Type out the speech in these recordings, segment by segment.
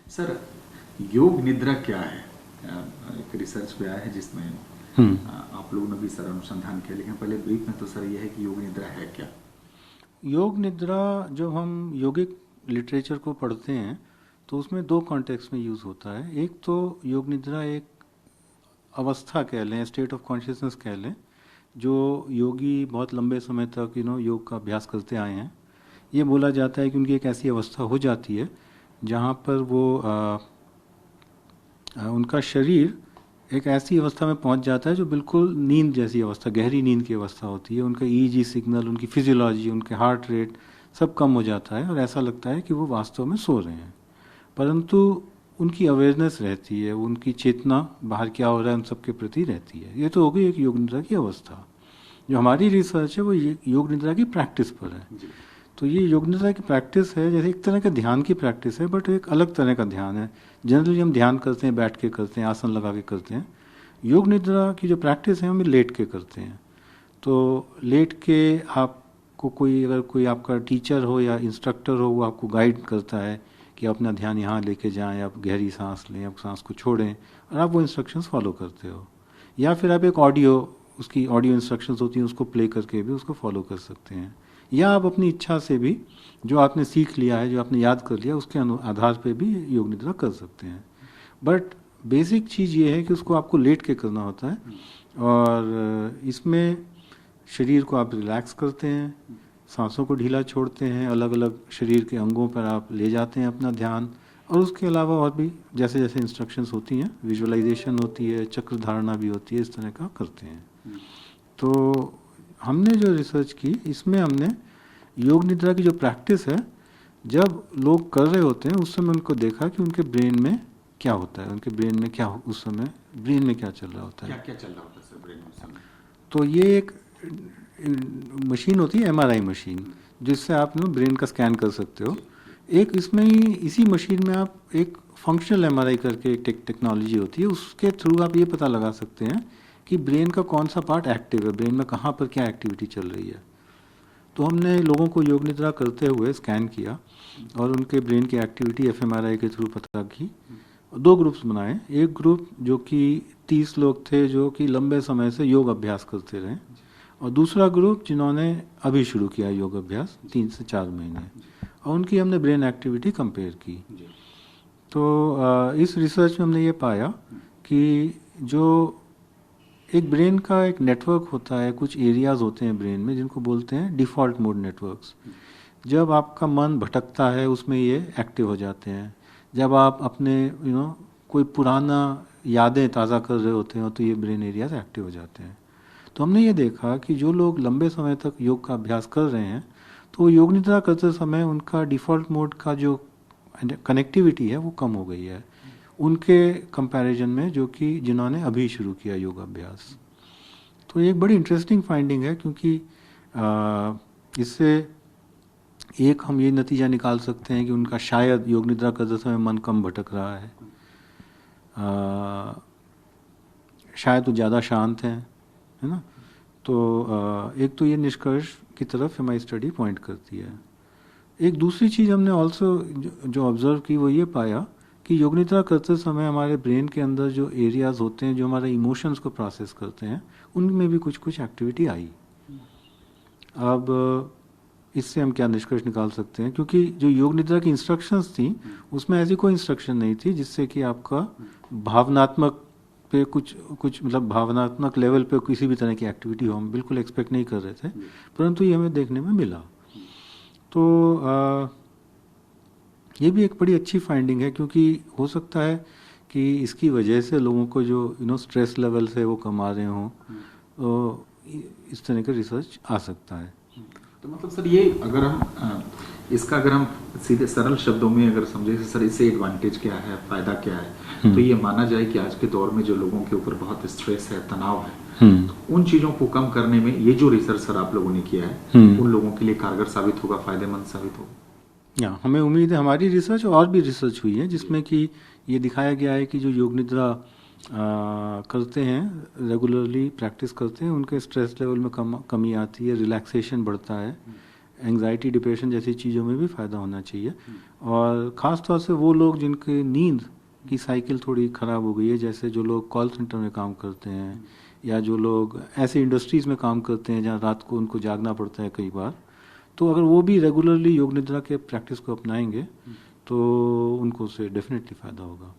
Sir, योग निद्रा क्या है? एक रिसर्च पे आया है जिसमें आप लोगों ने भी सर अनुसंधान किया, लेकिन पहले ब्रीफ में तो सर यह है कि योग निद्रा है क्या? योग निद्रा जब हम योगिक लिटरेचर को पढ़ते हैं तो उसमें दो कॉन्टेक्स्ट में यूज़ होता है। एक तो योग निद्रा एक अवस्था कह लें, स्टेट ऑफ कॉन्शियसनेस कह लें, जो योगी बहुत लंबे समय तक योग का अभ्यास करते आए हैं। ये बोला जाता है कि उनकी एक ऐसी अवस्था हो जाती है जहाँ पर वो उनका शरीर एक ऐसी अवस्था में पहुंच जाता है जो बिल्कुल नींद जैसी अवस्था, गहरी नींद की अवस्था होती है। उनका ईईजी सिग्नल, उनकी फिजियोलॉजी, उनके हार्ट रेट सब कम हो जाता है और ऐसा लगता है कि वो वास्तव में सो रहे हैं, परंतु उनकी अवेयरनेस रहती है, उनकी चेतना बाहर क्या हो रहा है उन सब के प्रति रहती है। ये तो हो गई एक योग निद्रा की अवस्था। जो हमारी रिसर्च है वो योग निद्रा की प्रैक्टिस पर है। तो ये योग निद्रा की प्रैक्टिस है, जैसे एक तरह का ध्यान की प्रैक्टिस है, बट एक अलग तरह का ध्यान है। जनरली हम ध्यान करते हैं बैठ के करते हैं, आसन लगा के करते हैं। योग निद्रा की जो प्रैक्टिस है हम लेट के करते हैं। तो लेट के आपको कोई, अगर कोई आपका टीचर हो या इंस्ट्रक्टर हो, वो आपको गाइड करता है कि अपना ध्यान यहाँ लेके जाएं, आप गहरी सांस लें, आप सांस को छोड़ें, और आप वो इंस्ट्रक्शंस फॉलो करते हो। या फिर आप एक उसकी ऑडियो इंस्ट्रक्शंस होती हैं उसको प्ले करके भी उसको फॉलो कर सकते हैं। या आप अपनी इच्छा से भी जो आपने सीख लिया है, जो आपने याद कर लिया, उसके आधार पे भी योग निद्रा कर सकते हैं। बट बेसिक चीज़ ये है कि उसको आपको लेट के करना होता है, और इसमें शरीर को आप रिलैक्स करते हैं, सांसों को ढीला छोड़ते हैं, अलग अलग शरीर के अंगों पर आप ले जाते हैं अपना ध्यान, और उसके अलावा और भी जैसे जैसे इंस्ट्रक्शंस होती हैं, विजुअलाइजेशन होती है, चक्र धारणा भी होती है, इस तरह का करते हैं। तो हमने जो रिसर्च की इसमें हमने योग निद्रा की जो प्रैक्टिस है, जब लोग कर रहे होते हैं उस समय उनको देखा कि उनके ब्रेन में क्या होता है, उनके ब्रेन में क्या उस समय ब्रेन में क्या चल रहा होता है। क्या क्या चल रहा होता है सर ब्रेन में उस समय? तो ये एक मशीन होती है, एमआरआई मशीन, जिससे आप ब्रेन का स्कैन कर सकते हो। एक इसमें ही इसी मशीन में आप एक फंक्शनल एमआरआई करके एक टेक्नोलॉजी होती है, उसके थ्रू आप ये पता लगा सकते हैं कि ब्रेन का कौन सा पार्ट एक्टिव है, ब्रेन में कहाँ पर क्या एक्टिविटी चल रही है। तो हमने लोगों को योग निद्रा करते हुए स्कैन किया और उनके ब्रेन की एक्टिविटी एफएमआरआई के थ्रू पता की। दो ग्रुप्स बनाए। एक ग्रुप जो कि 30 लोग थे जो कि लंबे समय से योग अभ्यास करते रहे, और दूसरा ग्रुप जिन्होंने अभी शुरू किया योग अभ्यास 3 से 4 महीने, और उनकी हमने ब्रेन एक्टिविटी कंपेयर की। तो इस रिसर्च में हमने ये पाया कि जो एक ब्रेन का एक नेटवर्क होता है, कुछ एरियाज होते हैं ब्रेन में जिनको बोलते हैं डिफ़ॉल्ट मोड नेटवर्क्स। जब आपका मन भटकता है उसमें ये एक्टिव हो जाते हैं। जब आप अपने कोई पुराना यादें ताज़ा कर रहे होते हो तो ये ब्रेन एरियाज एक्टिव हो जाते हैं। तो हमने ये देखा कि जो लोग लंबे समय तक योग का अभ्यास कर रहे हैं तो योग निद्रा करते समय उनका डिफ़ॉल्ट मोड का जो कनेक्टिविटी है वो कम हो गई है उनके कंपैरिजन में जो कि जिन्होंने अभी शुरू किया योग अभ्यास। तो ये एक बड़ी इंटरेस्टिंग फाइंडिंग है, क्योंकि इससे एक हम ये नतीजा निकाल सकते हैं कि उनका शायद योग निद्रा करते समय मन कम भटक रहा है, शायद वो ज़्यादा शांत हैं, है ना। तो एक तो ये निष्कर्ष की तरफ हमारी स्टडी पॉइंट करती है। एक दूसरी चीज़ हमने ऑल्सो जो ऑब्जर्व की वो ये पाया कि योग निद्रा करते समय हमारे ब्रेन के अंदर जो एरियाज होते हैं जो हमारे इमोशंस को प्रोसेस करते हैं उनमें भी कुछ कुछ एक्टिविटी आई। अब इससे हम क्या निष्कर्ष निकाल सकते हैं, क्योंकि जो योग निद्रा की इंस्ट्रक्शंस थी उसमें ऐसी कोई इंस्ट्रक्शन नहीं थी जिससे कि आपका भावनात्मक पे कुछ मतलब भावनात्मक लेवल पे किसी भी तरह की एक्टिविटी हो, हम बिल्कुल एक्सपेक्ट नहीं कर रहे थे, परंतु ये हमें देखने में मिला। तो ये भी एक बड़ी अच्छी फाइंडिंग है, क्योंकि हो सकता है कि इसकी वजह से लोगों को जो स्ट्रेस लेवल से वो कमा रहे हों, तो इस तरह का रिसर्च आ सकता है। तो मतलब सर ये अगर हम इसका अगर हम सीधे सरल शब्दों में अगर समझे सर, इससे एडवांटेज क्या है, फायदा क्या है, तो ये माना जाए कि आज के दौर में जो लोगों के ऊपर बहुत स्ट्रेस है, तनाव है, तो उन चीजों को कम करने में ये जो रिसर्च सर आप लोगों ने किया है उन लोगों के लिए कारगर साबित होगा, फायदेमंद साबित होगा। या हमें उम्मीद है, हमारी रिसर्च और भी रिसर्च हुई है जिसमें कि ये दिखाया गया है कि जो योग निद्रा करते हैं, रेगुलरली प्रैक्टिस करते हैं, उनके स्ट्रेस लेवल में कमी आती है, रिलैक्सेशन बढ़ता है, एंग्जाइटी डिप्रेशन जैसी चीज़ों में भी फ़ायदा होना चाहिए। और ख़ास तौर से वो लोग जिनके नींद की साइकिल थोड़ी ख़राब हो गई है, जैसे जो लोग कॉल सेंटर में काम करते हैं या जो लोग ऐसे इंडस्ट्रीज़ में काम करते हैं जहाँ रात को उनको जागना पड़ता है कई बार, तो अगर वो भी रेगुलरली योग निद्रा के प्रैक्टिस को अपनाएंगे तो उनको उससे डेफिनेटली फ़ायदा होगा।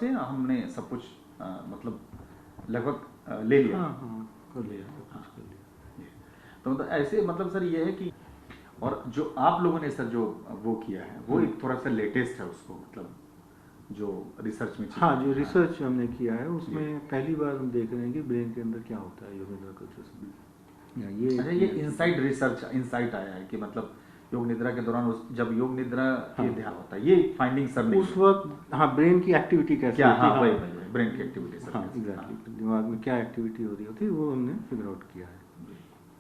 से हमने सब कुछ मतलब लगभग ले लिया। हाँ कर लिया, कर लिया। तो मतलब ऐसे मतलब सर ये है कि और जो आप लोगों ने सर जो वो किया है वो एक थोड़ा सा लेटेस्ट है, उसको मतलब जो रिसर्च में हाँ जो रिसर्च हमने किया है उसमें पहली बार हम देख रहे हैं कि ब्रेन के अंदर क्या होता है योग निद्रा करते समय। अच्छा, ये इनसाइट रिसर्च इनसाइट आया है कि मतलब योग निद्रा के दौरान जब योग निद्रा के ध्यान होता है, ये फाइंडिंग सर ने उस वक्त हाँ ब्रेन की एक्टिविटी कैसे क्या, होती है, हाँ वही ब्रेन की एक्टिविटी सर, हाँ एग्जैक्टली दिमाग में क्या एक्टिविटी हो रही होती है वो हमने फिगर आउट किया है।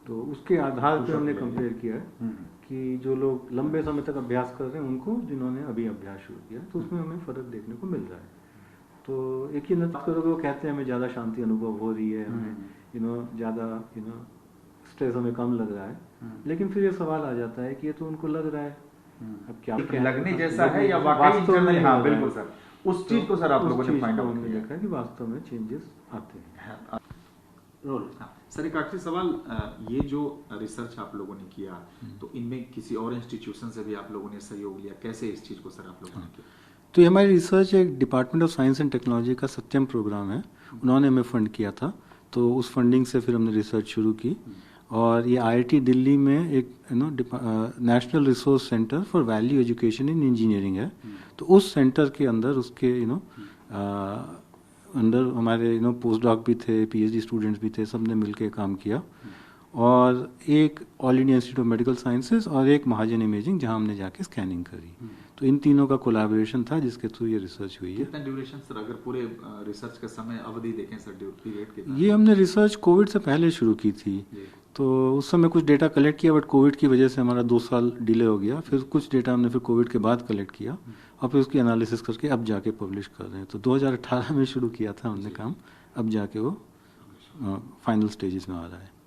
तो उसके आधार पर हमने कंपेयर किया है कि जो लोग लंबे समय तक अभ्यास कर रहे हैं उनको जिन्होंने अभी अभ्यास शुरू किया तो उसमें हमें फ़र्क देखने को मिल रहा है। तो एक ही बात करोगे वो कहते हैं हमें ज़्यादा शांति अनुभव हो रही है, हमें ज़्यादा स्ट्रेस हमें कम लग रहा है, लेकिन फिर ये सवाल आ जाता है कि ये तो उनको लग रहा है, अब क्या लगने जैसा है या वाकई में? हाँ बिल्कुल सर, उस चीज को सर आप लोगों ने फाइंड आउट किया, देखा कि वास्तव में चेंजेस आते हैं। रोल सर एक आखिरी सवाल, ये जो रिसर्च आप लोगों ने किया तो इनमें किसी और इंस्टीट्यूशन से भी आप लोगों ने सहयोग लिया, कैसे इस चीज को सर आप लोगों ने किया? तो ये हमारी रिसर्च एक department of science and technology का सत्यम प्रोग्राम है, उन्होंने हमें फंड किया था, तो उस फंडिंग से फिर हमने रिसर्च शुरू की। और ये IIT दिल्ली में एक national resource centre for value education in engineering है, तो उस सेंटर के अंदर उसके अंदर हमारे पोस्ट डॉक भी थे, PhD स्टूडेंट्स भी थे, सब ने मिलकर काम किया। और एक all India institute of medical sciences और एक महाजन इमेजिंग जहां हमने जाके स्कैनिंग करी। तो इन तीनों का कोलैबोरेशन था जिसके थ्रू ये रिसर्च हुई है। कितना ड्यूरेशन सर, अगर पूरे रिसर्च का समय अवधि देखें सर, पीरियड कितना? ये हमने रिसर्च कोविड से पहले शुरू की थी, तो उस समय कुछ डेटा कलेक्ट किया, बट कोविड की वजह से हमारा 2 साल डिले हो गया। फिर कुछ डेटा हमने फिर कोविड के बाद कलेक्ट किया और फिर उसकी एनालिसिस करके अब जाके पब्लिश कर रहे हैं। तो 2018 में शुरू किया था हमने काम, अब जाके वो फाइनल स्टेजेस में आ रहा है।